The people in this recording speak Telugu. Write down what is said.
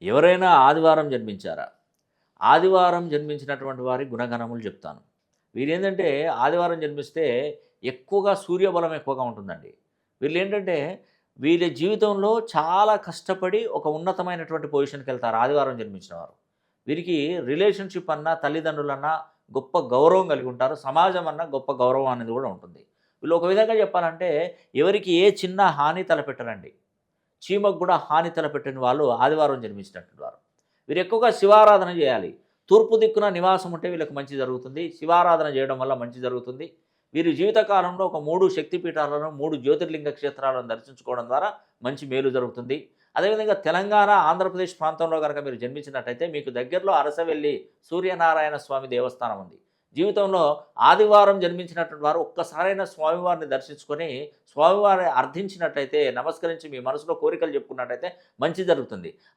ఎవరైనా ఆదివారం జన్మించారా? ఆదివారం జన్మించినటువంటి వారి గుణగణములు చెప్తాను. వీరేంటంటే ఆదివారం జన్మిస్తే ఎక్కువగా సూర్యబలం ఎక్కువగా ఉంటుందండి. వీళ్ళేంటంటే వీళ్ళ జీవితంలో చాలా కష్టపడి ఒక ఉన్నతమైనటువంటి పొజిషన్‌కెళ్తారు ఆదివారం జన్మించిన వారు. వీరికి రిలేషన్‌షిప్ అన్నా, తల్లిదండ్రులన్నా గొప్ప గౌరవం కలిగి ఉంటారు. సమాజం అన్నా గొప్ప గౌరవం అనేది కూడా ఉంటుంది. వీళ్ళు ఒక విధంగా చెప్పాలంటే ఎవరికి ఏ చిన్న హాని తలపెట్టరండి. చీమకు కూడా హాని తలపెట్టని వాళ్ళు ఆదివారం జన్మించినటువంటి వారు. వీరు ఎక్కువగా శివారాధన చేయాలి. తూర్పు దిక్కున నివాసం ఉంటే వీళ్ళకి మంచి జరుగుతుంది. శివారాధన చేయడం వల్ల మంచి జరుగుతుంది. వీరి జీవితకాలంలో ఒక 3 శక్తిపీఠాలను, 3 జ్యోతిర్లింగ క్షేత్రాలను దర్శించుకోవడం ద్వారా మంచి మేలు జరుగుతుంది. అదేవిధంగా తెలంగాణ, ఆంధ్రప్రదేశ్ ప్రాంతంలో గనక మీరు జన్మించినట్టయితే మీకు దగ్గరలో అరసవెల్లి సూర్యనారాయణ స్వామి దేవస్థానం ఉంది. జీవితంలో ఆదివారం జన్మించినటువంటి వారు ఒక్కసారైనా స్వామివారిని దర్శించుకొని, స్వామివారిని అర్థించినట్టయితే, నమస్కరించి మీ మనసులో కోరికలు చెప్పుకున్నట్టయితే మంచి జరుగుతుంది. అదే